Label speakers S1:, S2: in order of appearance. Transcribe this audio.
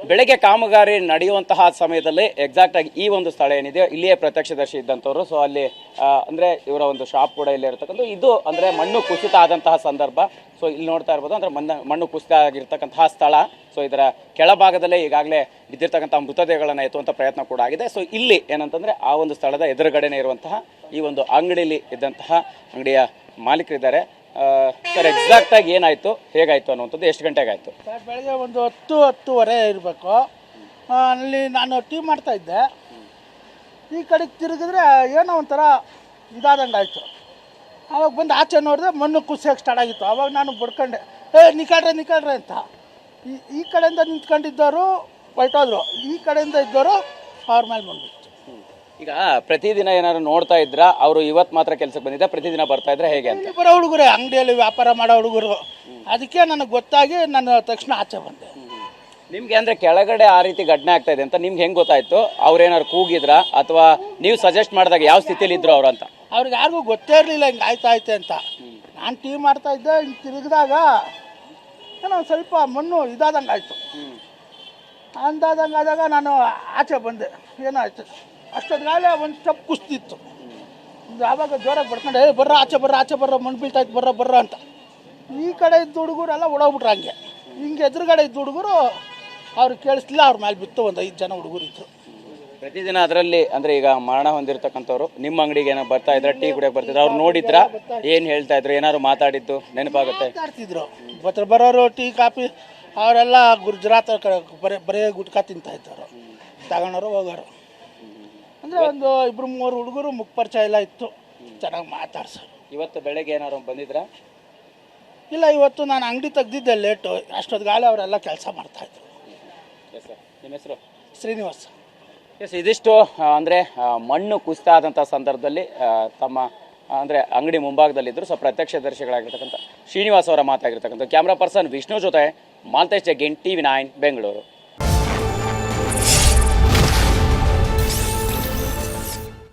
S1: ಬೆಳಗ್ಗೆ ಕಾಮಗಾರಿ ನಡೆಯುವಂತಹ ಸಮಯದಲ್ಲಿ ಎಕ್ಸಾಕ್ಟ್ ಆಗಿ ಈ ಒಂದು ಸ್ಥಳ ಏನಿದೆ ಇಲ್ಲಿಯೇ ಪ್ರತ್ಯಕ್ಷದರ್ಶಿ ಇದ್ದಂಥವ್ರು. ಸೊ ಅಲ್ಲಿ ಅಂದ್ರೆ ಇವರ ಒಂದು ಶಾಪ್ ಕೂಡ ಇಲ್ಲೇ ಇರತಕ್ಕಂಥ ಇದು ಅಂದ್ರೆ ಮಣ್ಣು ಕುಸಿತ ಆದಂತಹ ಸಂದರ್ಭ. ಸೊ ಇಲ್ಲಿ ನೋಡ್ತಾ ಇರ್ಬೋದು ಅಂದ್ರೆ ಮಣ್ಣು ಕುಸಿತ ಆಗಿರ್ತಕ್ಕಂತಹ ಸ್ಥಳ. ಸೊ ಇದರ ಕೆಳಭಾಗದಲ್ಲೇ ಈಗಾಗಲೇ ಬಿದ್ದಿರ್ತಕ್ಕಂಥ ಮೃತದೇಹಗಳನ್ನು ಎತ್ತುವಂಥ ಪ್ರಯತ್ನ ಕೂಡ ಆಗಿದೆ. ಸೊ ಇಲ್ಲಿ ಏನಂತಂದ್ರೆ ಆ ಒಂದು ಸ್ಥಳದ ಎದುರುಗಡೆನೇ ಇರುವಂತಹ ಈ ಒಂದು ಅಂಗಡಿಯಲ್ಲಿ ಇದ್ದಂತಹ ಅಂಗಡಿಯ ಮಾಲೀಕರಿದ್ದಾರೆ. ಸರ್ ಎಕ್ಸಾಕ್ಟ್ ಆಗಿ ಏನಾಯ್ತು, ಹೇಗಾಯ್ತು ಅನ್ನುವಂಥದ್ದು, ಎಷ್ಟು ಗಂಟೆಗೆ ಆಯ್ತು?
S2: ಸರ್ ಬೆಳಗ್ಗೆ ಒಂದು 10-10:30 ಇರಬೇಕು. ಅಲ್ಲಿ ನಾನು ಟೀ ಮಾಡ್ತಾ ಇದ್ದೆ. ಈ ಕಡೆಗೆ ತಿರುಗಿದ್ರೆ ಏನೋ ಒಂಥರ ಇದಾದಂಗೆ ಆಯಿತು. ಆವಾಗ ಬಂದು ಆಚೆ ನೋಡಿದ್ರೆ ಮಣ್ಣು ಕುಸಿಯೋಕ್ಕೆ ಸ್ಟಾರ್ಟ್ ಆಗಿತ್ತು. ಆವಾಗ ನಾನು ಬಡ್ಕೊಂಡೆ, ನಿಕಾಡ್ರೆ ಅಂತ. ಈ ಕಡೆಯಿಂದ ನಿಂತ್ಕೊಂಡಿದ್ದವರು ಹೊರಟೋದ್ರು, ಈ ಕಡೆಯಿಂದ ಇದ್ದವರು ಅವ್ರ ಮೇಲೆ ಬಂದ್ಬಿಟ್ಟು.
S1: ಈಗ ಪ್ರತಿದಿನ ಏನಾದ್ರು ನೋಡ್ತಾ ಇದ್ರ ಅವರು ಇವತ್ತು ಮಾತ್ರ ಕೆಲಸಕ್ಕೆ ಬಂದಿದ್ದ, ಪ್ರತಿದಿನ ಬರ್ತಾ ಇದ್ರೆ ಹೇಗೆ ಅಂತ?
S2: ಬರೋ ಹುಡುಗರೇ, ಅಂಗಡಿಯಲ್ಲಿ ವ್ಯಾಪಾರ ಮಾಡೋ ಹುಡುಗರು. ಅದಕ್ಕೆ ನನಗೆ ಗೊತ್ತಾಗಿ ನಾನು ತಕ್ಷಣ ಆಚೆ ಬಂದೆ.
S1: ನಿಮ್ಗೆ ಅಂದ್ರೆ ಕೆಳಗಡೆ ಆ ರೀತಿ ಘಟನೆ ಆಗ್ತಾ ಇದೆ ಅಂತ ನಿಮ್ಗೆ ಹೆಂಗ್ ಗೊತ್ತಾಯ್ತು? ಅವ್ರೇನಾದ್ರು ಕೂಗಿದ್ರ ಅಥವಾ ನೀವು ಸಜೆಸ್ಟ್ ಮಾಡಿದಾಗ ಯಾವ ಸ್ಥಿತಿಯಲ್ಲಿ ಇದ್ರು ಅವ್ರು ಅಂತ?
S2: ಅವ್ರಿಗೆ ಯಾರಿಗೂ ಗೊತ್ತೇ ಇರಲಿಲ್ಲ ಹಿಂಗೆ ಆಯ್ತಾಯ್ತೆ ಅಂತ. ನಾನು ಟೀ ಮಾಡ್ತಾ ಇದ್ದೆ, ಹಿಂಗೆ ತಿರುಗಿದಾಗ ಏನೋ ಸ್ವಲ್ಪ ಮಣ್ಣು ಇದಾದಂಗೆ ಆಯಿತು. ಅಂದಾದಂಗೆ ಆದಾಗ ನಾನು ಆಚೆ ಬಂದೆ. ಏನಾಯ್ತು ಅಷ್ಟೊತ್ತಿಗಾಗಲೇ ಒಂದು ಸ್ಟೆಪ್ ಕುಸ್ತಿತ್ತು. ಆವಾಗ ಜೋರಾಗಿ ಬಡ್ಕೊಂಡು ಬರ್ರ ಆಚೆ ಬರ್ರ ಮಣ್ಣು ಬೀಳ್ತಾಯ್ತು ಬರ್ರ ಅಂತ. ಈ ಕಡೆ ಇದ್ದ ಹುಡುಗರೆಲ್ಲ ಓಡೋಗ್ಬಿಟ್ರು. ಹಿಂಗೆ ಎದುರುಗಡೆ ಇದ್ದ ಹುಡುಗರು ಅವ್ರಿಗೆ ಕೇಳಿಸ್ಲಿಲ್ಲ, ಅವ್ರ ಮೇಲೆ ಬಿತ್ತು. ಒಂದು 5 ಜನ ಹುಡುಗರು ಇದ್ರು.
S1: ಪ್ರತಿದಿನ ಅದರಲ್ಲಿ ಅಂದ್ರೆ ಈಗ ಮರಣ ಹೊಂದಿರತಕ್ಕಂಥವ್ರು ನಿಮ್ಮ ಅಂಗಡಿಗೆ ಏನೋ ಬರ್ತಾ ಇದ್ರ, ಟೀ ಕುಡಿಯೋಕೆ ಬರ್ತಿದ್ರು, ಅವ್ರು ನೋಡಿದ್ರ ಏನು ಹೇಳ್ತಾ ಇದ್ರು? ಏನಾದ್ರು ಮಾತಾಡಿದ್ದು ನೆನಪಾಗುತ್ತೆ?
S2: ಮಾತಾಡ್ತಿದ್ರು. ಬರೋರು ಟೀ ಕಾಫಿ ಅವರೆಲ್ಲ ಗುಜರಾತ್ ಬರೀ ಗುಟ್ಕಾ ತಿಂತಾ ಇದ್ದವರು, ತಗೊಂಡವರು ಹೋಗೋರು. ಅಂದರೆ ಒಂದು 2-3 ಹುಡುಗರು ಮುಖ ಪರಿಚಯ ಎಲ್ಲ ಇತ್ತು, ಚೆನ್ನಾಗಿ ಮಾತಾಡ್ಸೋರು.
S1: ಇವತ್ತು ಬೆಳಗ್ಗೆ ಏನಾರು ಬಂದಿದ್ರ?
S2: ಇಲ್ಲ, ಇವತ್ತು ನಾನು ಅಂಗಡಿ ತೆಗ್ದಿದ್ದೆ ಲೇಟು. ಅಷ್ಟೊತ್ತಿಗಾಲೆ ಅವರೆಲ್ಲ ಕೆಲಸ ಮಾಡ್ತಾಯಿದ್ರು.
S1: ನಿಮ್ಮ ಹೆಸರು?
S2: ಶ್ರೀನಿವಾಸ್.
S1: ಎಸ್, ಇದಿಷ್ಟು ಅಂದರೆ ಮಣ್ಣು ಕುಸಿತ ಆದಂಥ ಸಂದರ್ಭದಲ್ಲಿ ತಮ್ಮ ಅಂದರೆ ಅಂಗಡಿ ಮುಂಭಾಗದಲ್ಲಿದ್ದರು. ಸೊ ಪ್ರತ್ಯಕ್ಷದರ್ಶಿಗಳಾಗಿರ್ತಕ್ಕಂಥ ಶ್ರೀನಿವಾಸ್ ಅವರ ಮಾತಾಗಿರ್ತಕ್ಕಂಥ. ಕ್ಯಾಮ್ರಾ ಪರ್ಸನ್ ವಿಷ್ಣು ಜೊತೆ ಮಾಲ್ತೇಶ್ ಜಗ್ಗಿನ್, TV9 ಬೆಂಗಳೂರು.